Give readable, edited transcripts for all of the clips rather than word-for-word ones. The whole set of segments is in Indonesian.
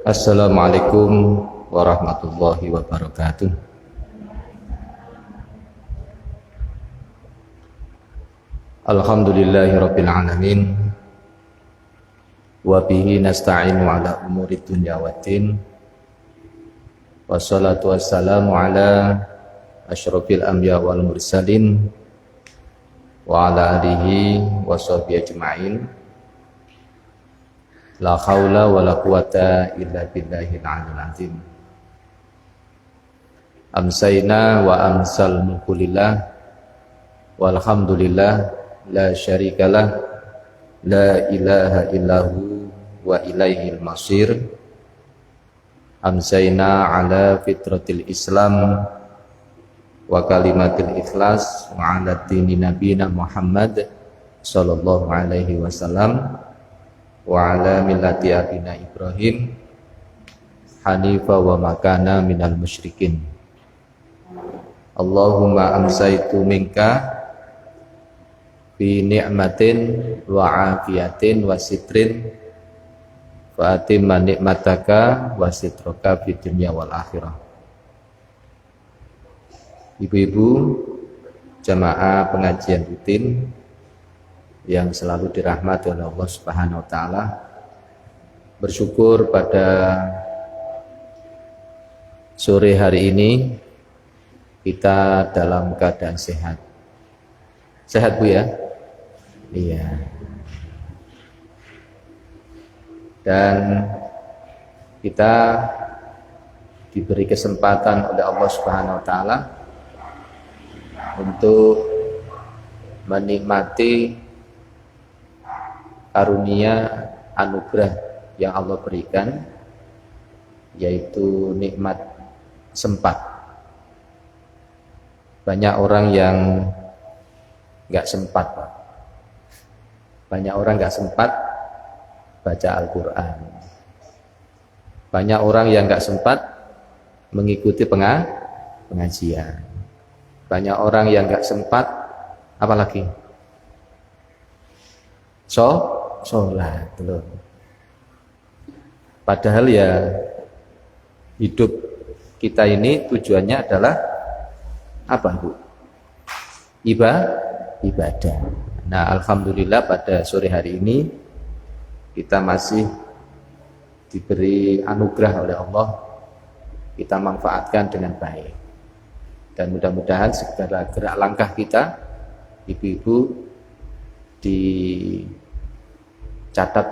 Assalamualaikum warahmatullahi wabarakatuh. Alhamdulillahirabbil alamin. Wa bihi nasta'inu ala umuri dunya waddin. Wassalatu wassalamu ala asyrafil anbiya wal mursalin wa ala alihi wa sahbihi ajma'in. La haula wa la quwata illa billahil aliyyil azim. Amsayna wa amsal mulkulillah walhamdulillah la syarikalah la ilaha illahu wa ilaihil masir. Amsayna ala fitratil islam wa kalimatil ikhlas wa ala dini nabina Muhammad sallallahu alaihi wasallam wa ala millati abina Ibrahim hanifa wa makana minal musyrikin. Allahumma amsaitu minka bi ni'matin wa afiyatin wa sitrin wa atimma ni'mataka wa sitraka fid dunya wal akhirah. Ibu-ibu jamaah pengajian rutin yang selalu dirahmati oleh Allah Subhanahu wa taala, bersyukur pada sore hari ini kita dalam keadaan sehat. Sehat Bu ya? Iya. Dan kita diberi kesempatan oleh Allah Subhanahu wa taala untuk menikmati karunia anugerah yang Allah berikan, yaitu nikmat sempat. Banyak orang yang nggak sempat, Pak. Banyak orang nggak sempat baca Al-Quran. Banyak orang yang nggak sempat mengikuti pengajian. Banyak orang yang nggak sempat, apalagi sholat belum. Padahal ya hidup kita ini tujuannya adalah apa Bu? Ibadah. Nah alhamdulillah pada sore hari ini kita masih diberi anugerah oleh Allah, kita manfaatkan dengan baik. Dan mudah-mudahan segala gerak langkah kita, ibu-ibu, dicatat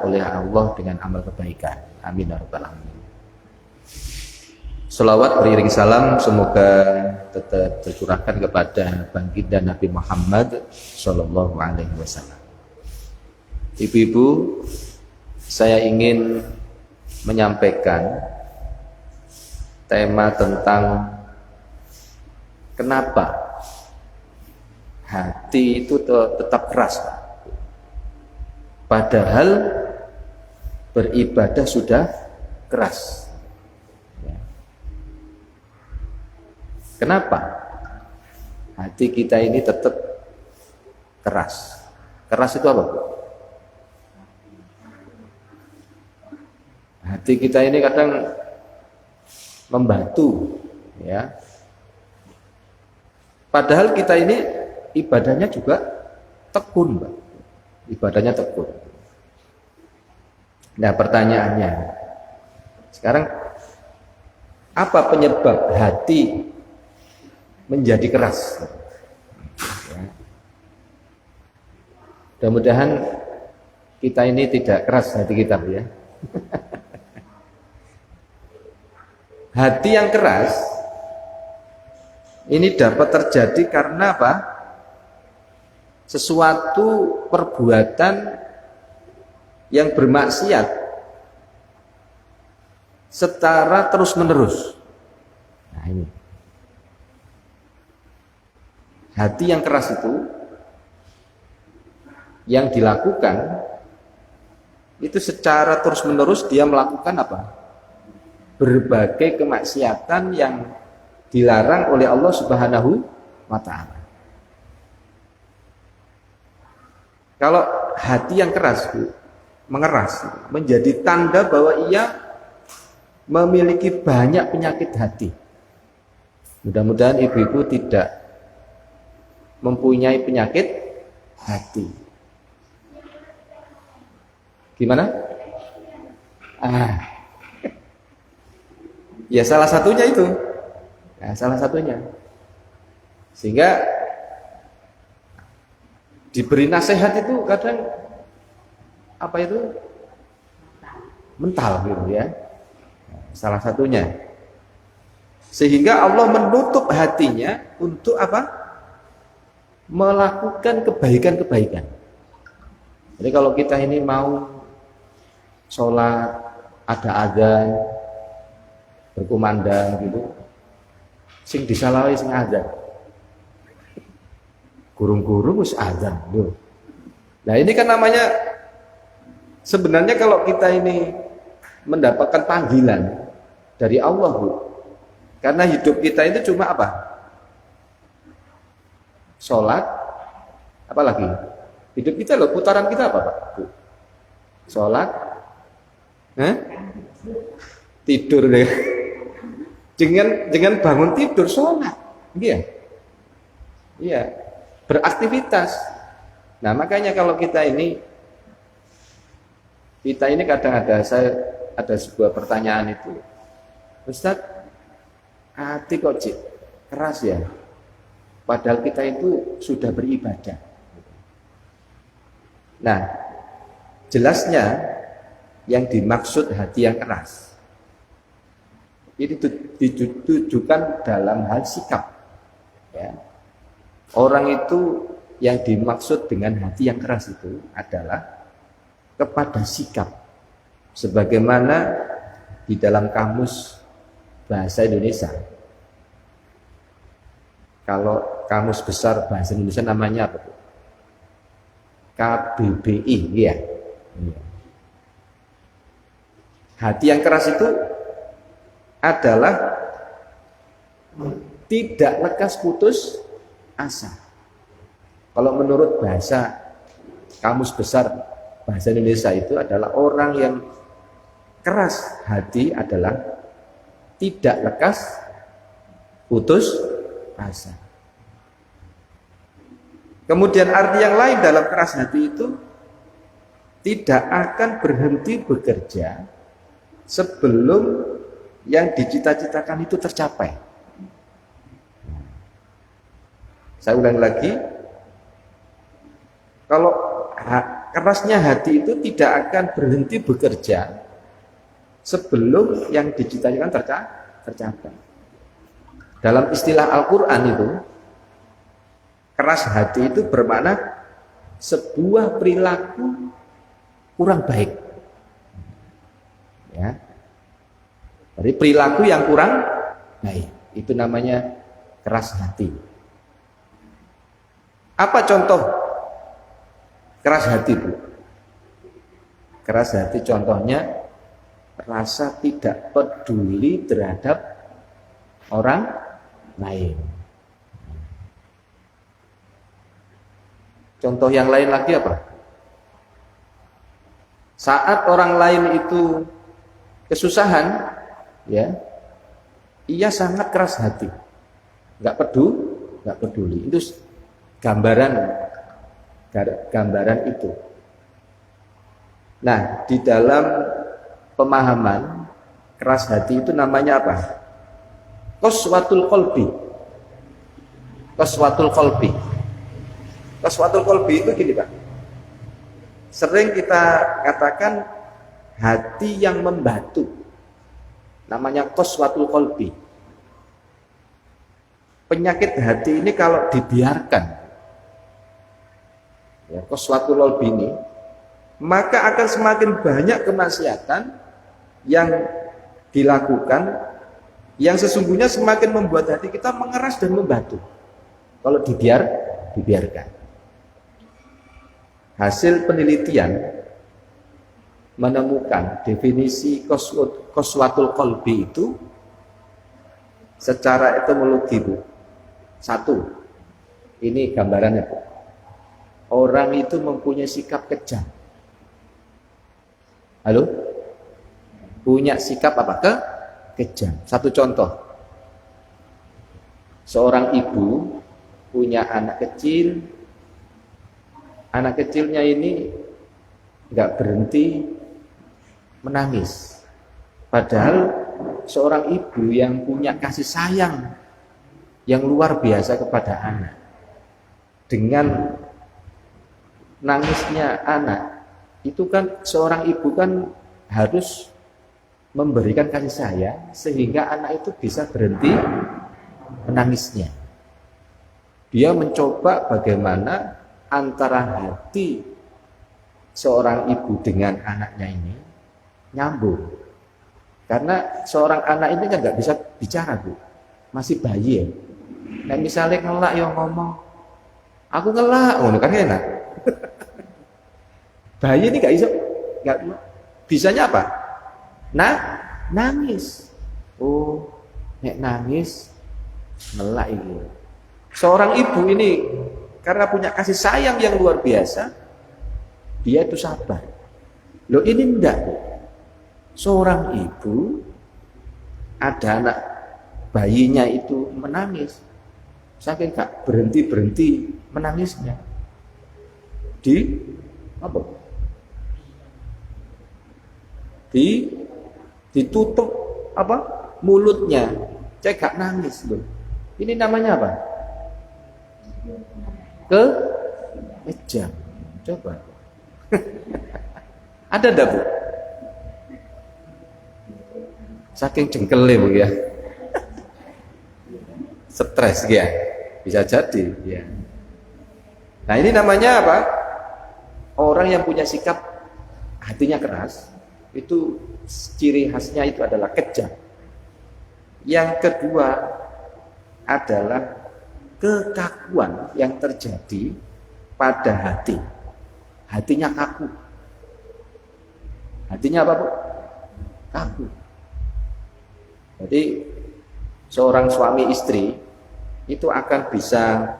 oleh Allah dengan amal kebaikan. Amin ya rabbal alamin. Shalawat beriring salam semoga tetap tercurahkan kepada baginda Nabi Muhammad sallallahu alaihi wasallam. Ibu-ibu, saya ingin menyampaikan tema tentang kenapa hati itu tetap keras, padahal beribadah sudah keras. Kenapa hati kita ini tetap keras? Keras itu apa? Hati kita ini kadang membatu, ya. Padahal kita ini ibadahnya juga tekun, Mbak. Ibadahnya tekun. Nah, pertanyaannya, sekarang apa penyebab hati menjadi keras? Ya. Mudah-mudahan kita ini tidak keras hati kita, ya. Hati yang keras ini dapat terjadi karena apa? Sesuatu perbuatan yang bermaksiat secara terus-menerus. Nah ini. Hati yang keras itu yang dilakukan itu secara terus-menerus dia melakukan apa? Berbagai kemaksiatan yang dilarang oleh Allah Subhanahu wa taala. Kalau hati yang keras, mengeras, menjadi tanda bahwa ia memiliki banyak penyakit hati. Mudah-mudahan ibu-ibu tidak mempunyai penyakit hati. Gimana? Ya salah satunya itu. Ya, salah satunya. Sehingga diberi nasihat itu kadang apa itu? Mental gitu ya. Salah satunya. Sehingga Allah menutup hatinya untuk apa? Melakukan kebaikan-kebaikan. Jadi kalau kita ini mau sholat, ada azan, berkumandang gitu, sing disalahi sing azan. Gurung-gurung wis azan tuh. Nah ini kan namanya sebenarnya kalau kita ini mendapatkan panggilan dari Allah, Bu. Karena hidup kita itu cuma apa? Sholat, apa lagi? Hidup kita loh, putaran kita apa, Pak? Bu? Sholat, tidur deh. Jangan bangun tidur, sholat. Iya. Iya. Beraktivitas. Nah, makanya kalau kita ini kadang ada sebuah pertanyaan itu, Ustaz, hati kok keras ya? Padahal kita itu sudah beribadah. Nah, jelasnya yang dimaksud hati yang keras ini ditujukan dalam hal sikap. Ya. Orang itu yang dimaksud dengan hati yang keras itu adalah kepada sikap. Sebagaimana di dalam kamus bahasa Indonesia. Kalau kamus besar bahasa Indonesia namanya apa? KBBI, ya. Hati yang keras itu adalah tidak lekas putus asa. Kalau menurut bahasa kamus besar bahasa Indonesia itu adalah orang yang keras hati adalah tidak lekas putus asa. Kemudian arti yang lain dalam keras hati itu tidak akan berhenti bekerja sebelum yang dicita-citakan itu tercapai. Saya ulang lagi, kalau kerasnya hati itu tidak akan berhenti bekerja sebelum yang dicita-citakan tercapai. Dalam istilah Al-Quran itu, keras hati itu bermakna sebuah perilaku kurang baik. Ya. Jadi perilaku yang kurang baik, itu namanya keras hati. Apa contoh keras hati, Bu? Keras hati contohnya rasa tidak peduli terhadap orang lain. Contoh yang lain lagi apa? Saat orang lain itu kesusahan, ya, ia sangat keras hati, nggak peduli. Itu gambaran itu. Nah, di dalam pemahaman keras hati itu namanya apa? Qaswatul qalbi. Qaswatul qalbi. Qaswatul qalbi itu gini, Pak. Sering kita katakan hati yang membatu. Namanya qaswatul qalbi. Penyakit hati ini kalau dibiarkan, ya, qaswatul qalbi ini, maka akan semakin banyak kemaksiatan yang dilakukan, yang sesungguhnya semakin membuat hati kita mengeras dan membatu kalau dibiarkan. Hasil penelitian menemukan definisi qaswatul qalbi itu secara etimologi, Bu. Satu, ini gambarannya, Bu. Orang itu mempunyai sikap kejam. Halo? Punya sikap apa? kejam. Satu contoh, seorang ibu punya anak kecil, anak kecilnya ini nggak berhenti menangis. Padahal seorang ibu yang punya kasih sayang yang luar biasa kepada anak, dengan nangisnya anak, itu kan seorang ibu kan harus memberikan kasih sayang sehingga anak itu bisa berhenti menangisnya. Dia mencoba bagaimana antara hati seorang ibu dengan anaknya ini nyambung. Karena seorang anak ini kan nggak bisa bicara, Bu, masih bayi ya. Nah misalnya ngelak yang ngomong, aku ngelak, oh kan enak. Bayi ini nggak bisanya apa? Nah, nangis. Oh, nek nangis ngelak ini. Seorang ibu ini karena punya kasih sayang yang luar biasa, dia itu sabar. Loh ini enggak. Seorang ibu ada anak bayinya itu menangis, saking gak berhenti menangisnya, ditutup mulutnya, saya gak nangis loh. Ini namanya apa? Kejam. Coba. Ada enggak, Bu? Saking jengkelnya, Bu, ya. Stres ya. Bisa jadi, ya. Nah, ini namanya apa? Orang yang punya sikap hatinya keras, itu ciri khasnya itu adalah kejam. Yang kedua adalah kekakuan yang terjadi pada hati. Hatinya kaku. Hatinya apa, Bu? Kaku. Jadi seorang suami istri itu akan bisa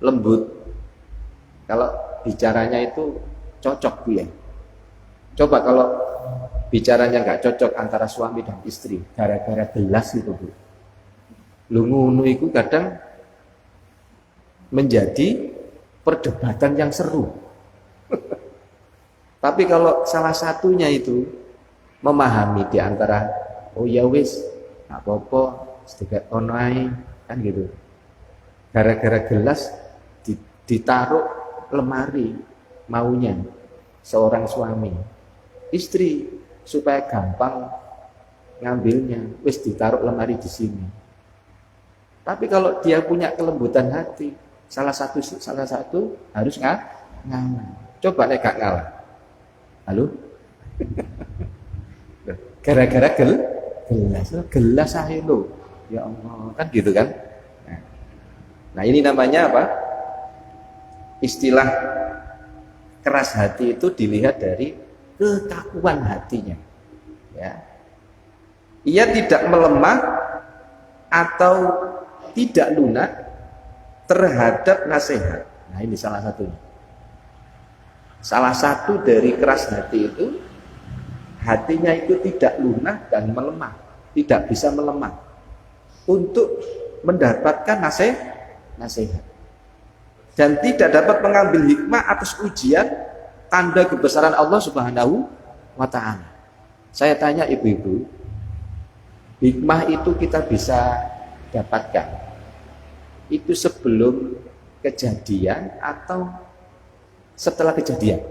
lembut kalau bicaranya itu cocok, Bu, ya. Coba kalau bicaranya nggak cocok antara suami dan istri gara-gara gelas itu, Bu, lu ngono itu kadang menjadi perdebatan yang seru. Tapi kalau salah satunya itu memahami di antara, oh ya wis nggak apa-apa sedikit onai kan gitu, gara-gara gelas ditaruh lemari maunya seorang suami, istri supaya gampang ngambilnya, wis ditaruh lemari di sini. Tapi kalau dia punya kelembutan hati, salah satu harus ngalah. Coba nek gak ngalah, halo, gara-gara gelas aja lo, ya Allah, kan gitu kan. Nah ini namanya apa? Istilah keras hati itu dilihat dari kekakuan hatinya, ya. Ia tidak melemah atau tidak lunak terhadap nasihat. Nah ini salah satunya. Salah satu dari keras hati itu, hatinya itu tidak lunak dan melemah, tidak bisa melemah untuk mendapatkan nasihat, dan tidak dapat mengambil hikmah atas ujian tanda kebesaran Allah Subhanahu wa ta'ala. Saya tanya ibu-ibu, hikmah itu kita bisa dapatkan itu sebelum kejadian atau setelah kejadian?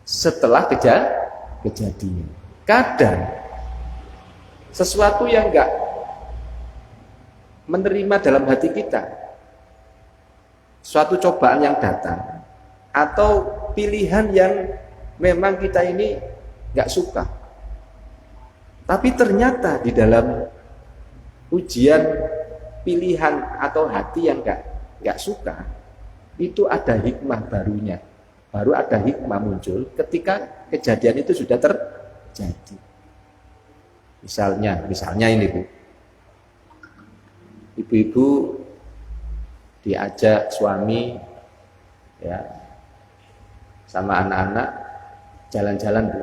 Setelah kejadian. Kadang sesuatu yang enggak menerima dalam hati kita, suatu cobaan yang datang atau pilihan yang memang kita ini enggak suka, tapi ternyata di dalam ujian pilihan atau hati yang enggak suka itu ada hikmah barunya. Baru ada hikmah muncul ketika kejadian itu sudah terjadi. Misalnya ini, Bu, ibu-ibu diajak suami, ya, sama anak-anak Jalan-jalan Bu.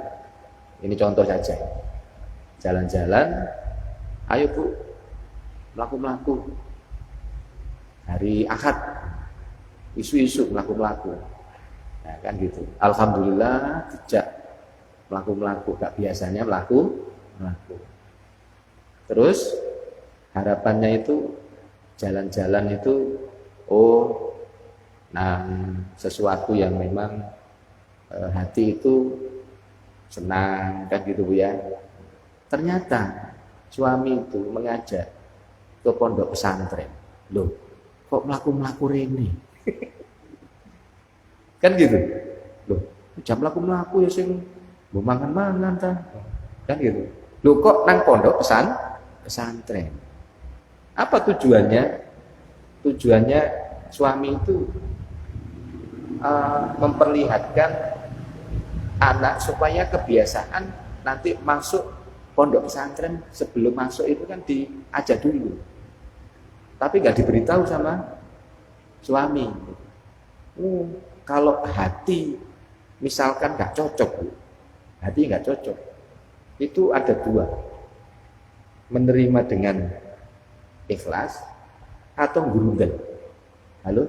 Ini contoh saja. Jalan-jalan, ayo Bu, melaku-melaku. Hari Ahad, isu-isu melaku-melaku. Nah, kan gitu. Alhamdulillah, dijak melaku-melaku. Gak biasanya melaku-melaku. Terus, harapannya itu, jalan-jalan itu, sesuatu yang memang hati itu senang, kan gitu Bu ya. Ternyata suami itu mengajak ke pondok pesantren. Loh, kok melaku-melaku rene? Kan gitu. Loh, jam melaku-melaku ya sing mbok mangan-mangan ta. Kan gitu. Loh, kok nang pondok pesantren? Apa tujuannya? Tujuannya suami itu memperlihatkan anak supaya kebiasaan nanti masuk pondok pesantren, sebelum masuk itu kan diajak dulu, tapi nggak diberitahu sama suami. Kalau hati misalkan nggak cocok, hati nggak cocok, itu ada dua, menerima dengan ikhlas atau gurundel. Halo?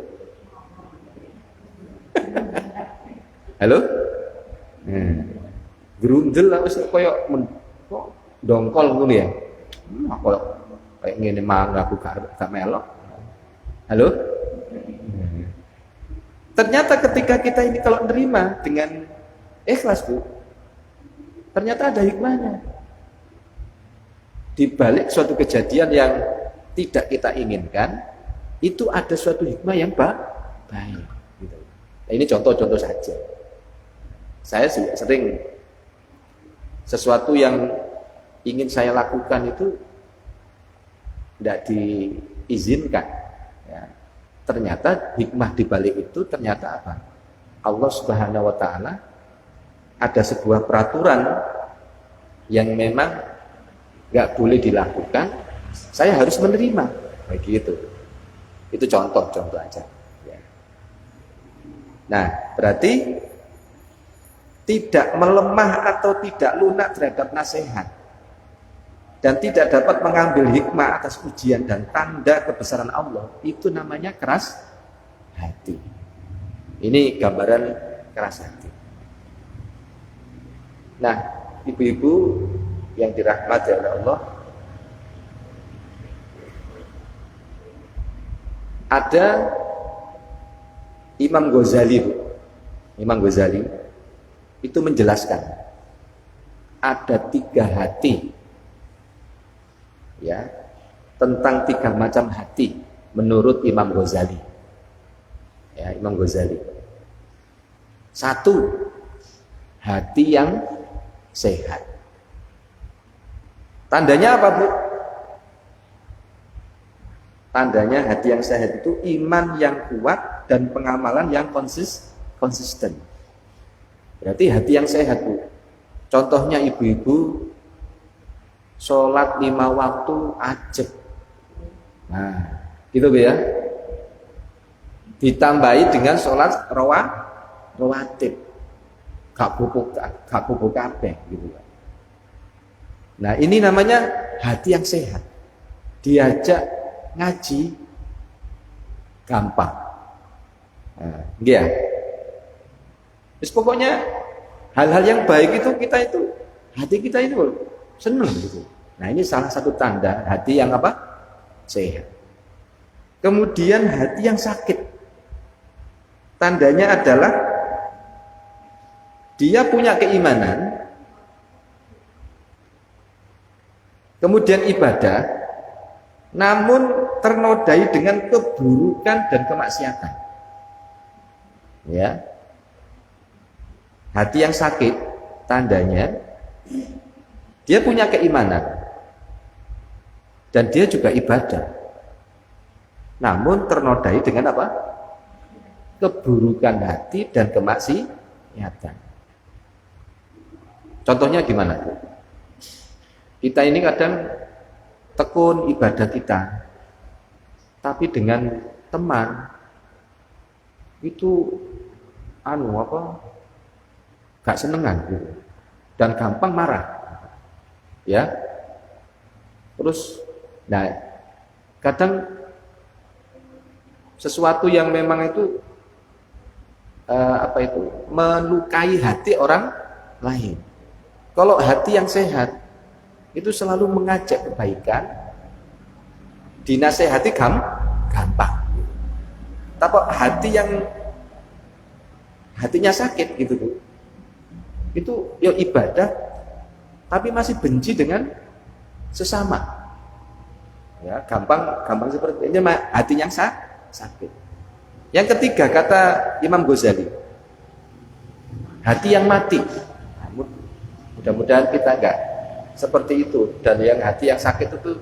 Halo? Grundel lah wis koyo kok dongkol ngono ya. Koyo kayak ngene mang aku gak melok. Halo? Ternyata ketika kita ini kalau nerima dengan ikhlas Bu, ternyata ada hikmahnya. Di balik suatu kejadian yang tidak kita inginkan, itu ada suatu hikmah yang baik. Gitu. Nah, ini contoh-contoh saja. Saya sering sesuatu yang ingin saya lakukan itu tidak diizinkan. Ya. Ternyata hikmah di balik itu ternyata apa? Allah Subhanahu Wa Taala ada sebuah peraturan yang memang nggak boleh dilakukan. Saya harus menerima, begitu. Itu contoh-contoh aja. Ya. Nah, berarti tidak melemah atau tidak lunak terhadap nasihat dan tidak dapat mengambil hikmah atas ujian dan tanda kebesaran Allah, itu namanya keras hati. Ini gambaran keras hati. Nah, ibu-ibu yang dirahmati oleh Allah, ada Imam Ghazali, Bu. Imam Ghazali itu menjelaskan ada 3 hati, ya, tentang 3 macam hati menurut Imam Ghazali. Ya, Imam Ghazali. 1, hati yang sehat. Tandanya apa, Bu? Tandanya hati yang sehat itu iman yang kuat dan pengamalan yang konsisten. Berarti hati yang sehat, Bu. Contohnya ibu-ibu sholat 5 waktu ajeb. Nah, gitu Bu ya. Ditambahi dengan sholat rawatib. Gak pupuk kabeh gitu. Nah, ini namanya hati yang sehat. Diajak ngaji gampang. Nah, ya. Terus pokoknya hal-hal yang baik itu hati kita itu senang gitu. Nah, ini salah satu tanda hati yang apa? Sehat. Kemudian hati yang sakit. Tandanya adalah dia punya keimanan, kemudian ibadah, namun ternodai dengan keburukan dan kemaksiatan. Ya. Hati yang sakit tandanya dia punya keimanan dan dia juga ibadah, namun ternodai dengan apa? Keburukan hati dan kemaksiatan. Contohnya gimana? Kita ini kadang tekun ibadah kita, tapi dengan teman itu gak senengan gitu. Dan gampang marah. Ya. Terus nah kadang sesuatu yang memang itu melukai hati orang lain. Kalau hati yang sehat itu selalu mengajak kebaikan, dinasehati gampang. Tapi hati yang hatinya sakit gitu Bu, itu ya ibadah tapi masih benci dengan sesama, ya gampang seperti ini, hatinya sakit. Yang ketiga kata Imam Ghazali, hati yang mati. Mudah-mudahan kita enggak seperti itu, dan yang hati yang sakit itu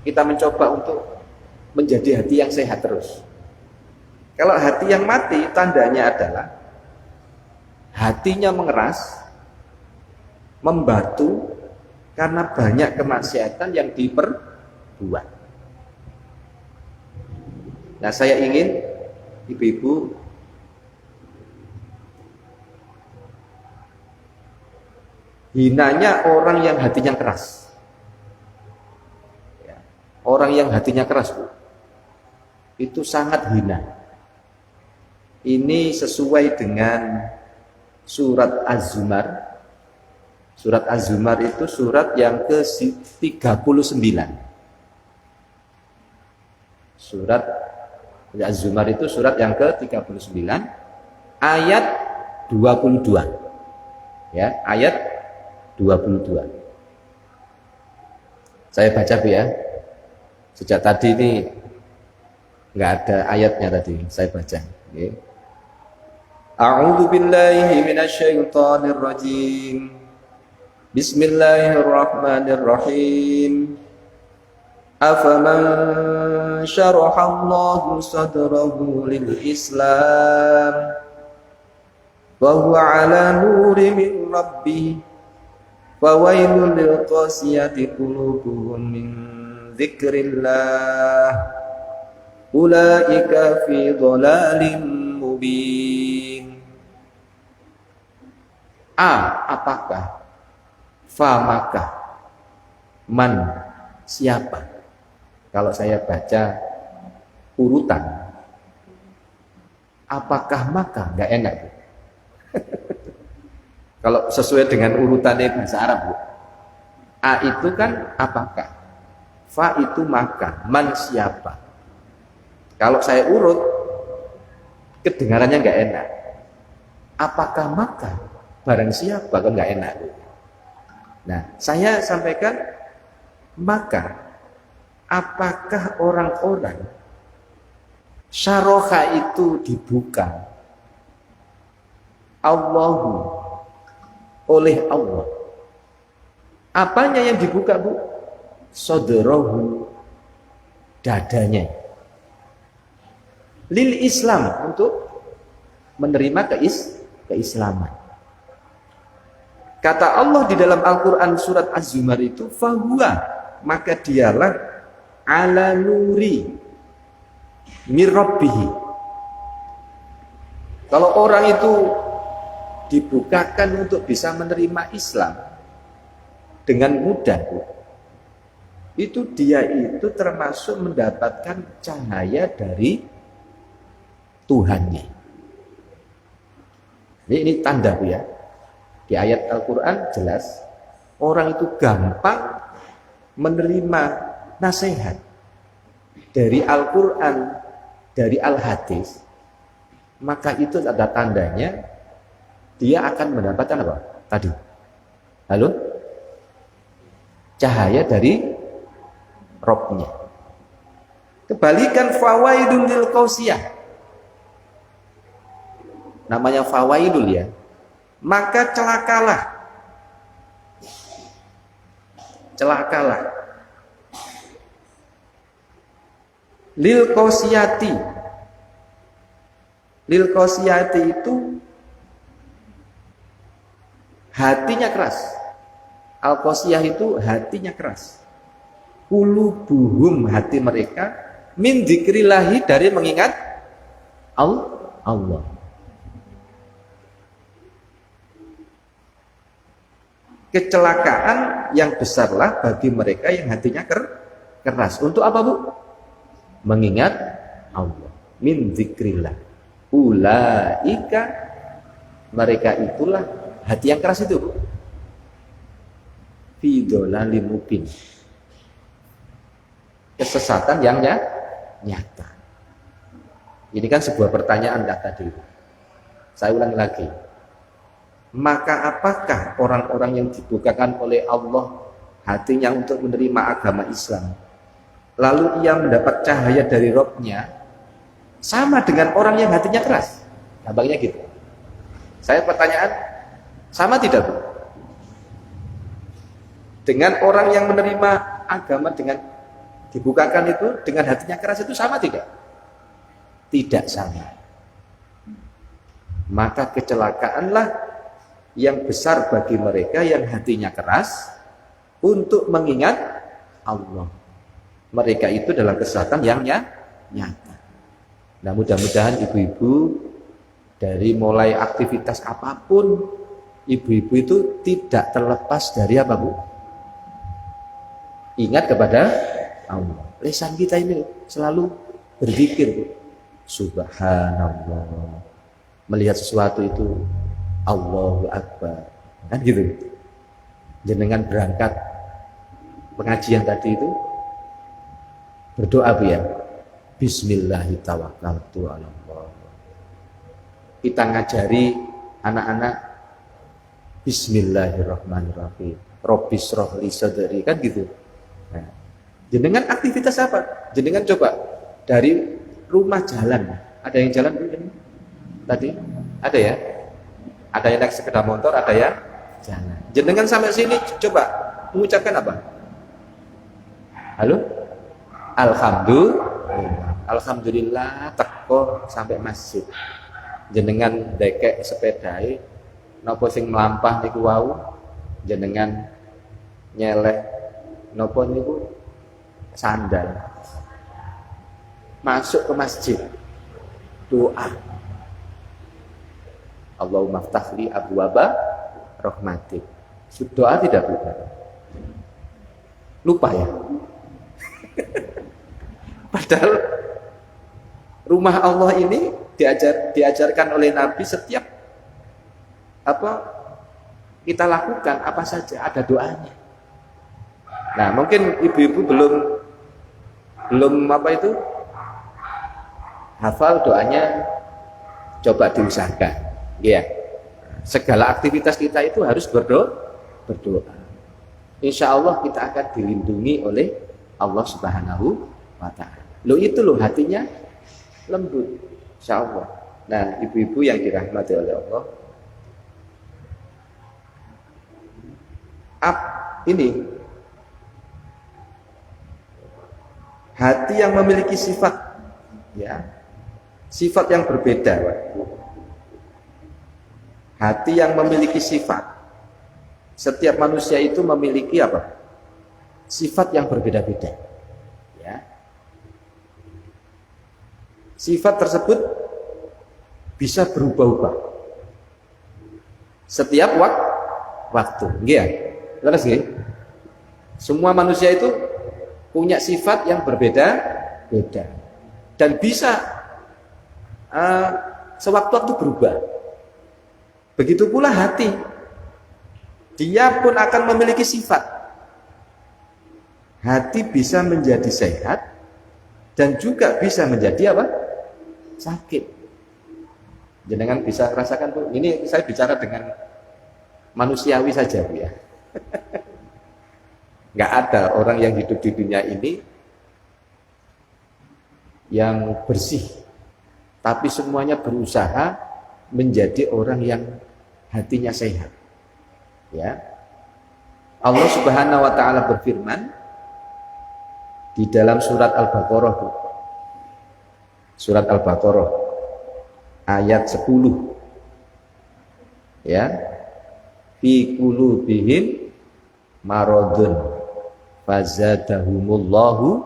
kita mencoba untuk menjadi hati yang sehat terus. Kalau hati yang mati tandanya adalah hatinya mengeras, membatu karena banyak kemaksiatan yang diperbuat. Nah, saya ingin ibu-ibu hinanya orang yang hatinya keras. Orang yang hatinya keras, Bu, itu sangat hina. Ini sesuai dengan surat Az-Zumar. Surat Az-Zumar itu surat yang ke-39. Surat Az-Zumar itu surat yang ke-39 ayat 22. Ya, ayat 22. Saya baca Bu ya. Sejak tadi ini enggak ada ayatnya tadi, saya baca. Okay. A'udzu billahi minasyaitonir rajim. Bismillahirrahmanirrahim. Afaman syaraha Allahu sadrahu lil Islam wa huwa 'ala nurin min rabbih fawailul lil qasiyati qulubuhum min dzikrillah ulaika fi dhalalin mubin. Apakah, fa maka, man siapa. Kalau saya baca urutan, apakah maka, nggak enak Bu. Kalau sesuai dengan urutannya bahasa Arab Bu, a itu kan apakah, fa itu maka, man siapa. Kalau saya urut, kedengarannya nggak enak. Apakah maka, barang siapa, kan nggak enak. Nah, saya sampaikan maka, apakah orang-orang syaroha itu dibuka Allahu oleh Allah. Apanya yang dibuka Bu? Sodrohu, dadanya. Lil Islam, untuk menerima keislaman. Kata Allah di dalam Al-Quran surat Az-Zumar itu, fahuwa, maka dialah ala nuri mirrabbihi. Kalau orang itu dibukakan untuk bisa menerima Islam dengan mudah, itu dia itu termasuk mendapatkan cahaya dari Tuhannya. Ini tanda Bu ya. Di ayat Al-Quran jelas orang itu gampang menerima nasihat dari Al-Quran, dari Al-Hadis, maka itu ada tandanya dia akan mendapatkan apa? Tadi. Halo? Cahaya dari Robnya. Kebalikan fawaidun lil qausiyah. Namanya fawaidul ya. Maka celakalah. Celakalah. Lil qausiyati. Lil qausiyati itu hatinya keras. Al qausiyah itu hatinya keras. Qulubuhum, hati mereka, min dzikrillahi, dari mengingat Allah. kecelakaan yang besarlah bagi mereka yang hatinya keras. Untuk apa, Bu? Mengingat Allah. Min dzikrillah. Ulaika, mereka itulah hati yang keras itu, Bu. Fi dhalalim mubin. Kesesatan yang nyata. Ini kan sebuah pertanyaan tadi. Saya ulangi lagi. Maka apakah orang-orang yang dibukakan oleh Allah hatinya untuk menerima agama Islam, lalu ia mendapat cahaya dari Rabb-nya, sama dengan orang yang hatinya keras? Gampangnya gitu. Saya pertanyaan, sama tidak, Bu? Dengan orang yang menerima agama dengan dibukakan itu, dengan hatinya keras itu sama tidak? Tidak sama. Maka kecelakaanlah yang besar bagi mereka yang hatinya keras untuk mengingat Allah. Mereka itu dalam kesesatan yang nyata. Nah, mudah-mudahan ibu-ibu dari mulai aktivitas apapun, ibu-ibu itu tidak terlepas dari apa, Bu? Ingat kepada Allah. Lisan kita ini selalu berzikir, Bu. Subhanallah. Melihat sesuatu itu Allahu Akbar, kan gitu. Jenengan berangkat pengajian tadi itu berdoa, Bu, ya. Bismillahirrahmanirrahim. Kita ngajari anak-anak Bismillahirrahmanirrahim. Robbis rohli sadri, kan gitu. Nah, jenengan aktivitas apa? Jenengan coba dari rumah jalan. Ada yang jalan, Bu, ini? Tadi ada ya? Ada yang naik sepeda motor, ada yang jalan. Jenengan sampai sini coba mengucapkan apa? Halo? Alhamdulillah teko sampai masjid. Jenengan dekek sepedai napa sing mlampah niku wau, jenengan nyeleh napa niku sandal. Masuk ke masjid. Doa. Allahumma ftahli abwaba rahmatik. Doa tidak, Bu? Lupa ya? Padahal rumah Allah ini diajarkan oleh Nabi, setiap apa kita lakukan apa saja ada doanya. Nah, mungkin ibu-ibu belum apa itu hafal doanya, coba diusahakan. Ya, segala aktivitas kita itu harus berdoa. Insya Allah kita akan dilindungi oleh Allah Subhanahu wa Ta'ala. Itu hatinya lembut, insya Allah. Nah, ibu-ibu yang dirahmati oleh Allah, ini hati yang memiliki sifat, ya, sifat yang berbeda, Pak. Hati yang memiliki sifat. Setiap manusia itu memiliki apa? Sifat yang berbeda-beda. Ya. Sifat tersebut bisa berubah-ubah setiap waktu. Nggih ya? Terus nggih. Semua manusia itu punya sifat yang berbeda-beda dan bisa sewaktu-waktu berubah. Begitu pula hati, dia pun akan memiliki sifat. Hati bisa menjadi sehat dan juga bisa menjadi apa? Sakit. Jenengan bisa rasakan, Bu. Ini saya bicara dengan manusiawi saja, Bu, ya. Nggak ada orang yang hidup di dunia ini yang bersih, tapi semuanya berusaha menjadi orang yang hatinya sehat. Ya. Allah Subhanahu wa Ta'ala berfirman di dalam surat Al-Baqarah, surat Al-Baqarah ayat 10, ya, fi qulubihim maradun fazadahumullahu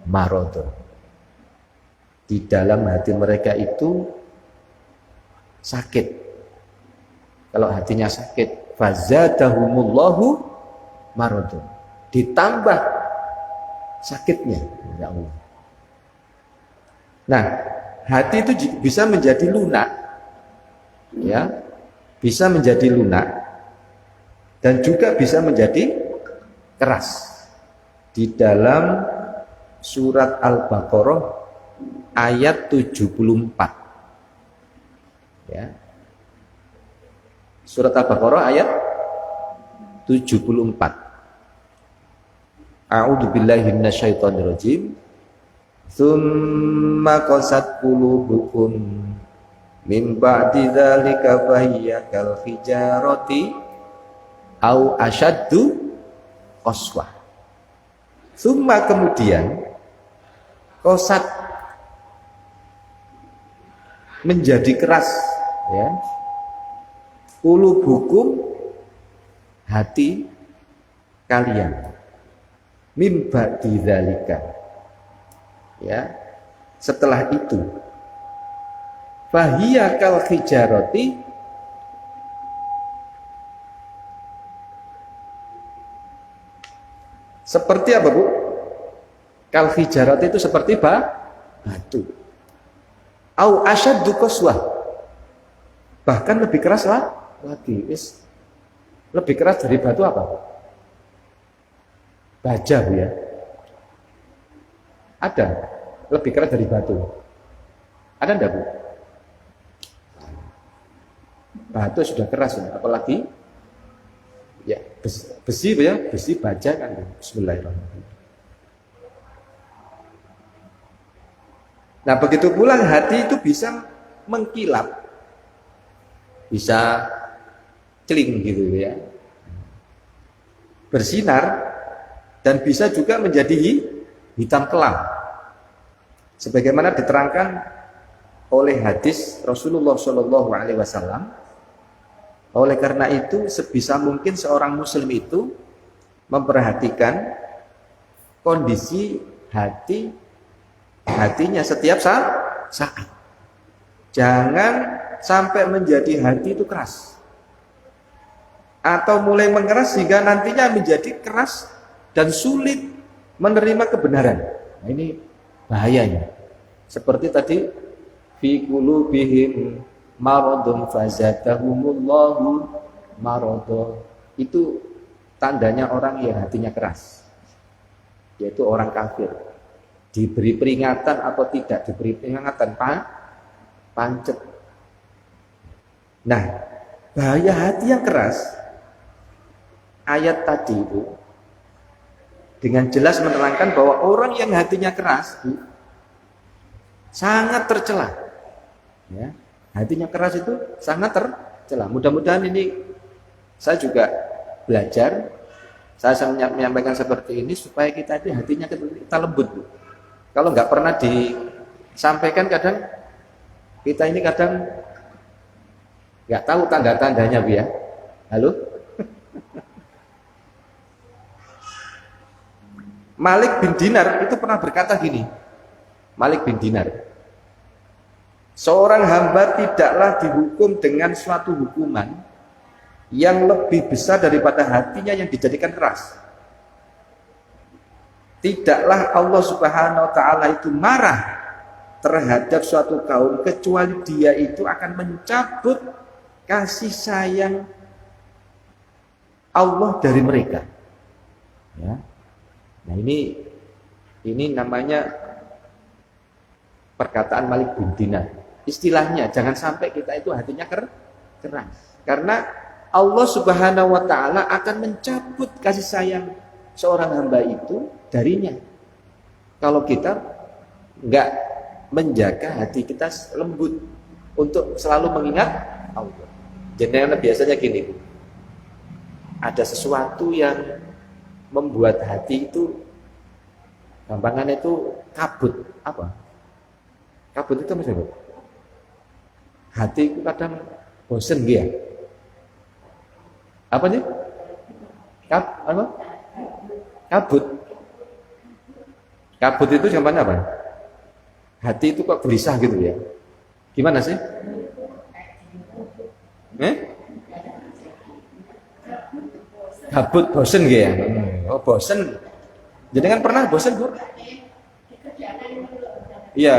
maradun. Di dalam hati mereka itu sakit. Kalau hatinya sakit, fazadahumullahu maradun. Ditambah sakitnya, ya Allah. Nah, hati itu bisa menjadi lunak, ya, bisa menjadi lunak, dan juga bisa menjadi keras. Di dalam surat Al-Baqarah ayat 74, ya, surat Al-Baqarah ayat 74. A'udzu billahi minasyaitonir rajim. Tsumma qasat qulubukum min ba'di dzalika fahiya kal hijarati au asyaddu qaswah. Tsumma kemudian qasat menjadi keras, ya. Qulubukum hati kalian. Min ba'di dzalika, ya, setelah itu fahiya kal hijarati, seperti apa, Bu? Kal hijarati itu seperti batu. Au asyaddu qaswah, bahkan lebih keras lagi. Lebih keras dari batu apa? Baja, Bu, ya. Ada lebih keras dari batu? Ada enggak, Bu? Batu sudah keras, ya. Apalagi ya besi, Bu, ya, besi baja kan. Bismillahirrahmanirrahim. Nah, begitu pula hati itu bisa mengkilap, bisa celing gitu, ya, bersinar, dan bisa juga menjadi hitam kelam, sebagaimana diterangkan oleh hadis Rasulullah Shallallahu Alaihi Wasallam. Oleh karena itu, sebisa mungkin seorang muslim itu memperhatikan kondisi hatinya setiap saat. Jangan sampai menjadi hati itu keras, atau mulai mengeras sehingga nantinya menjadi keras dan sulit menerima kebenaran. Nah, ini bahayanya. Seperti tadi, fi qulubihim maradun fazadahumullahu marada. Itu tandanya orang yang hatinya keras, yaitu orang kafir. Diberi peringatan atau tidak diberi peringatan, pancet. Nah, bahaya hati yang keras, ayat tadi itu dengan jelas menerangkan bahwa orang yang hatinya keras sangat tercela, ya. Hatinya keras itu sangat tercela. Mudah-mudahan ini saya juga belajar, saya menyampaikan seperti ini supaya kita hatinya kita lembut, Bu. Kalau nggak pernah disampaikan, kadang kita ini kadang nggak tahu tanda-tandanya, Bu, ya. Halo? Malik bin Dinar itu pernah berkata gini. Malik bin Dinar, seorang hamba tidaklah dihukum dengan suatu hukuman yang lebih besar daripada hatinya yang dijadikan keras. Tidaklah Allah Subhanahu wa ta'ala itu marah terhadap suatu kaum kecuali dia itu akan mencabut kasih sayang Allah dari mereka, ya. Nah, ini namanya perkataan Malik bin Dinar. Istilahnya, jangan sampai kita itu hatinya keras. Karena Allah Subhanahu wa ta'ala akan mencabut kasih sayang seorang hamba itu darinya kalau kita nggak menjaga hati kita lembut untuk selalu mengingat Allah. Jadi biasanya gini, ada sesuatu yang membuat hati itu gampangannya itu kabut. Apa? Kabut itu maksudnya hati itu kadang bosen dia. Apa nih? Apa? Kabut. Kabut itu gampangannya apa? Hati itu kok gelisah gitu ya. Gimana sih? Gabut bosen nggih ya. Oh, bosen. Jenengan pernah bosen, Bu? Iya.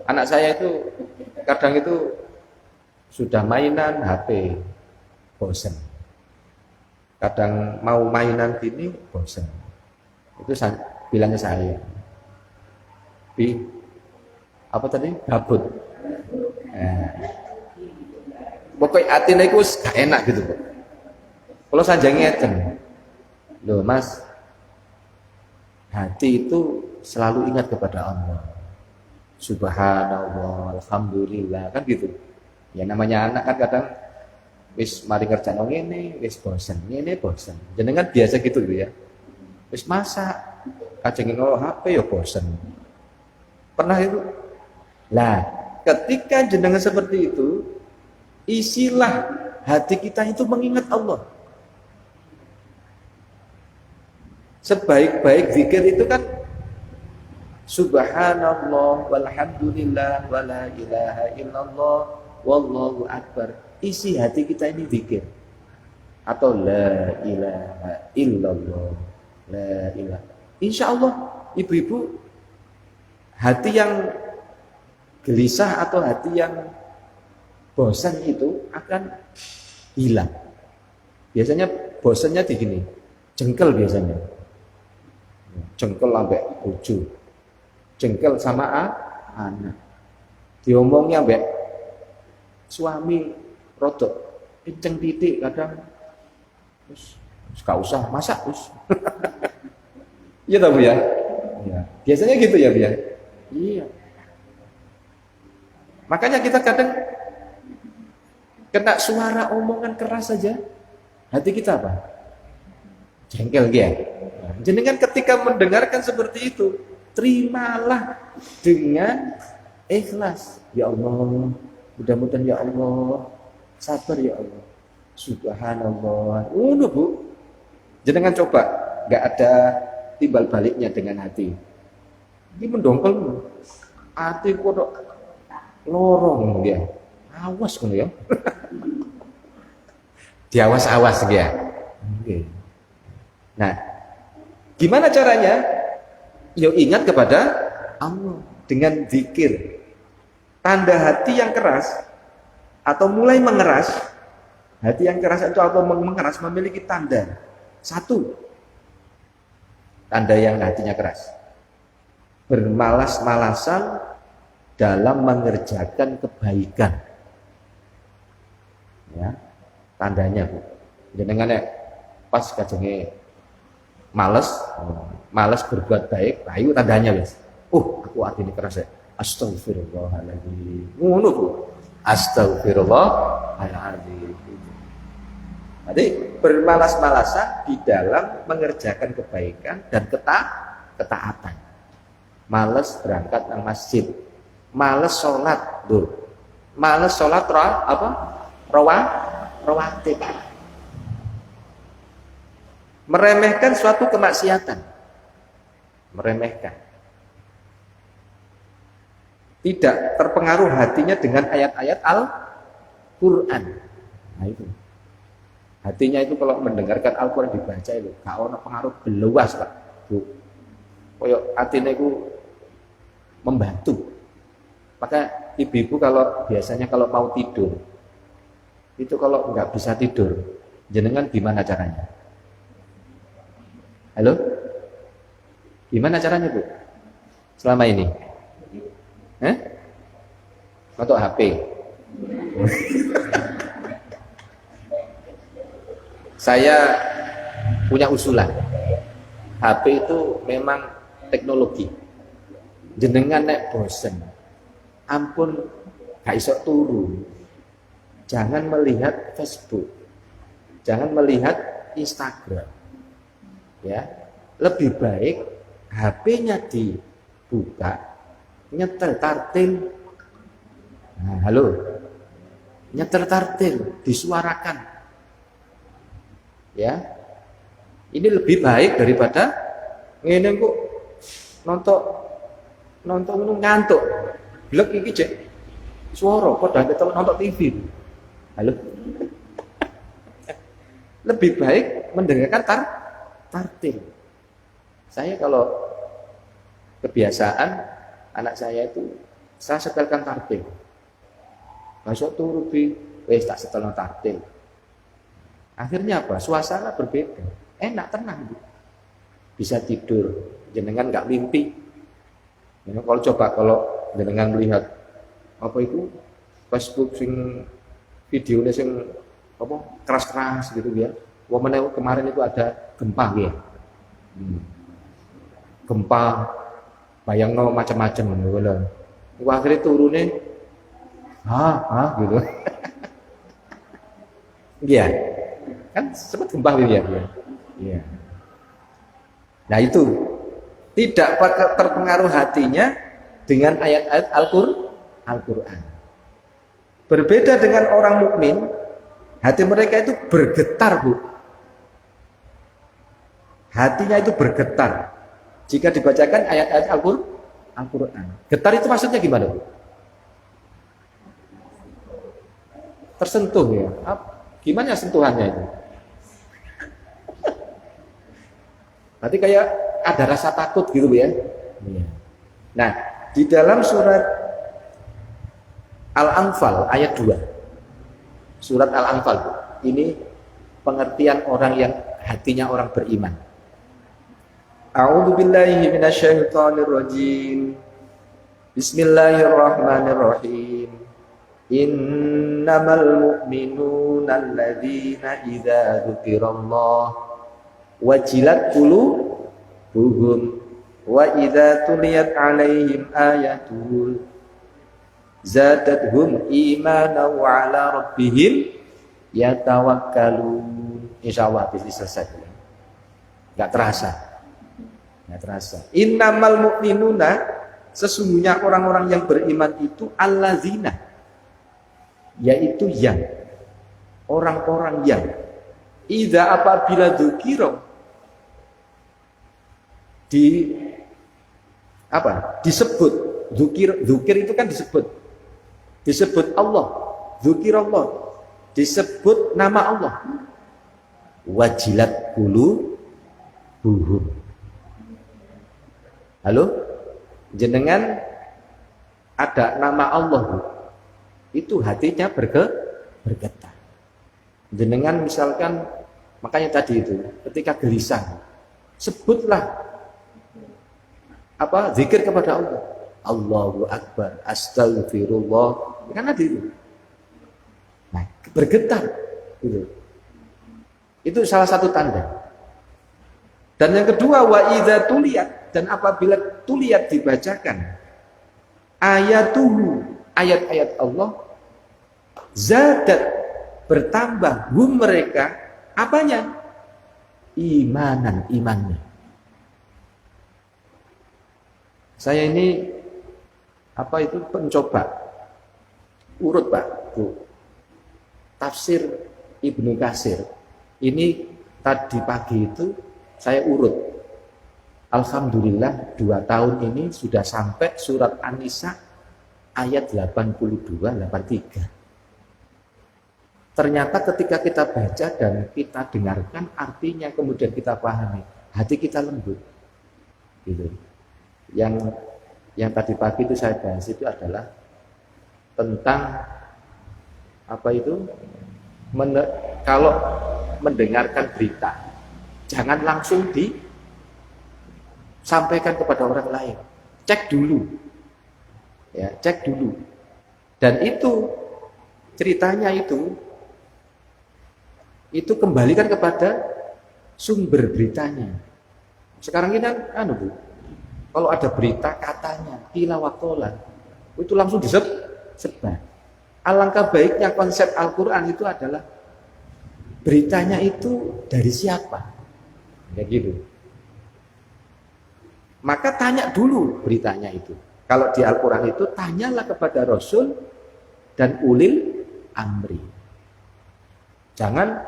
Anak saya itu kadang itu sudah mainan HP, bosen. Kadang mau mainan gini, bosen. Itu bilangnya saya. Apa tadi? Gabut. Pokoknya hatinya itu gak enak gitu, Pak. Kalau saja ngeten, loh Mas, hati itu selalu ingat kepada Allah. Subhanallah, alhamdulillah, kan gitu. Ya namanya anak kan kadang wis mari kerja ngene, wis bosen, ngene bosen. Jenengan biasa gitu ya. Wis masak, kajeng ngelo HP ya bosen. Pernah itu? Lah, ketika jenengan seperti itu, isilah hati kita itu mengingat Allah. Sebaik-baik zikir itu kan subhanallah walhamdulillah wala ilaha illallah wallahu akbar. Isi hati kita ini zikir. Atau la ilaha illallah, la ilaha. Insyaallah ibu-ibu, hati yang gelisah atau hati yang bosan itu akan hilang. Biasanya bosannya di gini, jengkel biasanya. Jengkel sampai bojo, jengkel sama anak, diomongnya sampai suami rodok kenceng titik kadang, terus gak usah masak terus. Iya tahu ya? Ya. Biasanya gitu ya, Bia? Iya. Makanya kita kadang kena suara omongan keras saja, hati kita apa? Jengkel dia. Jenengan ketika mendengarkan seperti itu, terimalah dengan ikhlas. Ya Allah, mudah-mudahan ya Allah, sabar ya Allah. Subhanallah. Bu. Jenengan coba, nggak ada timbal baliknya dengan hati. Ini mendongkel. Hati kodok lorong dia. Awas kan ya. Diawas-awas dia. Okay. Nah, gimana caranya? Yo ingat kepada Allah dengan zikir. Tanda hati yang keras atau mulai mengeras, hati yang keras itu atau mengeras memiliki tanda. Satu, tanda yang hatinya keras. Bermalas-malasan dalam mengerjakan kebaikan. Ya, tandanya Bu. Jenengan pas kajenge males berbuat baik, ayo tandanya wis. Aku atine keras ya. Astagfirullahaladzim. Ngono Bu. Astagfirullahaladzim. Jadi bermalas-malasan di dalam mengerjakan kebaikan dan ketaatan. Males berangkat ke masjid, males sholat, tuh. Males sholat rawatib. Meremehkan suatu kemaksiatan, meremehkan, tidak terpengaruh hatinya dengan ayat-ayat Al-Quran. Nah itu, hatinya itu kalau mendengarkan Al-Quran dibaca itu gak ada pengaruh beluas Pak Bu. Koyok hatinya itu membantu. Maka ibu-ibu kalau biasanya kalau mau tidur, itu kalau nggak bisa tidur, jenengan gimana caranya? Halo? Gimana caranya Bu? Selama ini? Atau HP? Saya punya usulan. HP itu memang teknologi. Jenengan nek bosen, ampun gak iso turu. Jangan melihat Facebook. Jangan melihat Instagram. Ya, lebih baik HP-nya dibuka, nyetel tartil. Nah, halo. Nyetel tartil, disuarakan. Ya. Ini lebih baik daripada ngene kok nonton ngantuk. Blek iki cek suara padha nonton TV. Halo. Lebih baik mendengarkan tartil. Saya kalau kebiasaan anak saya itu saya setelkan tartil. Masuk turu bi, wes tak setelno tartil. Akhirnya apa? Suasana berbeda. Enak tenang, Bu. Bisa tidur, jenengan nggak mimpi. Ya, kalau jenengan melihat apa itu Facebook sing videonya sing apa keras-keras gitu ya. Kemarin itu ada gempa ya. Gempa bayangno macam-macam ngono. Iku akhirnya turune gitu. Iya. Kan sempat gempa gitu ya. Iya. Nah itu tidak terpengaruh hatinya dengan ayat-ayat Al-Qur'an. Berbeda dengan orang mukmin, hati mereka itu bergetar, Bu. Hatinya itu bergetar jika dibacakan ayat-ayat Al-Qur'an. Getar itu maksudnya gimana, Bu? Tersentuh ya. Gimana sentuhannya itu? Berarti kayak ada rasa takut gitu ya. Nah, di dalam surat Al-Anfal ayat 2. Surat Al-Anfal, Bu. Ini pengertian orang yang hatinya orang beriman. A'udzu billahi minasyaitonir rajim. Bismillahirrahmanirrahim. Innamal mu'minuna alladzina idza dzukirallah wajilat qulubuhum wa idza tuliyat 'alaihim ayatul zadatuhum imanan wa 'ala rabbihim yatawakkalun. Insyaallah habis selesai. Enggak terasa. Innamal mu'minuna, sesungguhnya orang-orang yang beriman itu allazina, yaitu yang orang-orang yang idza apabila dzukira disebut dzukir itu kan disebut Allah, dzukirallah, disebut nama Allah, wajilat qulubuhum. Halo, jenengan ada nama Allah, Bu. Itu hatinya bergetar. Jenengan misalkan, makanya tadi itu ketika gelisah, sebutlah zikir kepada Allah. Allahu Akbar, Astaghfirullah. Kan ada itu. Nah, bergetar gitu. Itu salah satu tanda. Dan yang kedua, wa idza tuliyat, dan apabila tuliyat dibacakan ayatuhu, ayat-ayat Allah, zadat, bertambah mereka apanya? Imannya. Saya ini pencoba urut, Pak, Bu. Tafsir Ibnu Katsir. Ini tadi pagi itu saya urut. Alhamdulillah 2 tahun ini sudah sampai surat An-Nisa ayat 82-83. Ternyata ketika kita baca dan kita dengarkan artinya, kemudian kita pahami, hati kita lembut. Gitu. Yang tadi pagi itu saya bahas itu adalah tentang kalau mendengarkan berita, jangan langsung disampaikan kepada orang lain. Cek dulu. Ya, cek dulu. Dan itu ceritanya itu kembalikan kepada sumber beritanya. Sekarang ini Bu, kalau ada berita katanya qila wa qala, itu langsung disebar. Alangkah baiknya konsep Al-Qur'an itu adalah beritanya itu dari siapa? Ya gitu. Maka tanya dulu beritanya itu. Kalau di Al-Qur'an itu tanyalah kepada Rasul dan ulil amri. Jangan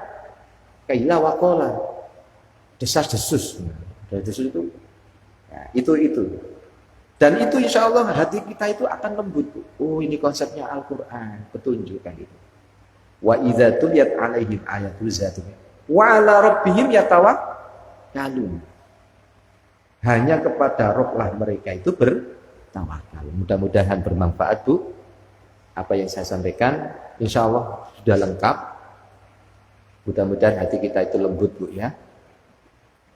qila wa qala, desas-desus. Desas itu itu dan itu insya Allah hati kita itu akan lembut. Oh, ini konsepnya Al-Quran, petunjuk kan itu. Wa idza tuliyat alaihim ayatul zadatuhum. Wa 'ala rabbihim yatawakkalun. Hanya kepada Rabb lah mereka itu bertawakal. Mudah-mudahan bermanfaat Bu. Apa yang saya sampaikan insya Allah sudah lengkap. Mudah-mudahan hati kita itu lembut Bu ya.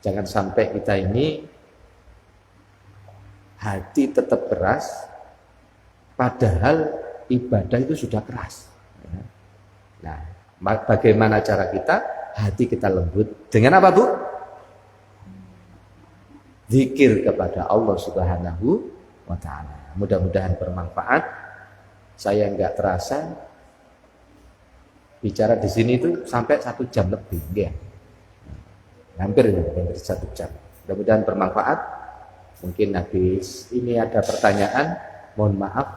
Jangan sampai kita ini hati tetap keras, padahal ibadah itu sudah keras. Nah, bagaimana cara kita hati kita lembut? Dengan apa Bu? Zikir kepada Allah Subhanahu wa Ta'ala. Mudah-mudahan bermanfaat. Saya nggak terasa bicara di sini itu sampai 1 jam lebih, ya. Hampir 1 jam. Mudah-mudahan bermanfaat. Mungkin habis ini ada pertanyaan. Mohon maaf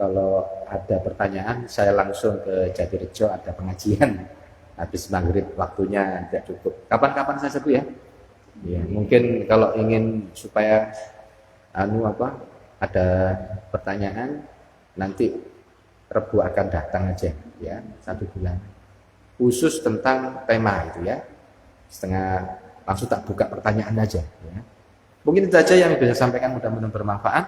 kalau ada pertanyaan. Saya langsung ke Jatirejo, ada pengajian. Habis maghrib waktunya tidak cukup. Kapan-kapan saya sebut ya. Ya, mungkin kalau ingin supaya ada pertanyaan nanti Rebu akan datang aja ya 1 bulan khusus tentang tema itu ya, langsung tak buka pertanyaan aja ya. Mungkin itu saja yang bisa saya sampaikan, mudah-mudahan bermanfaat.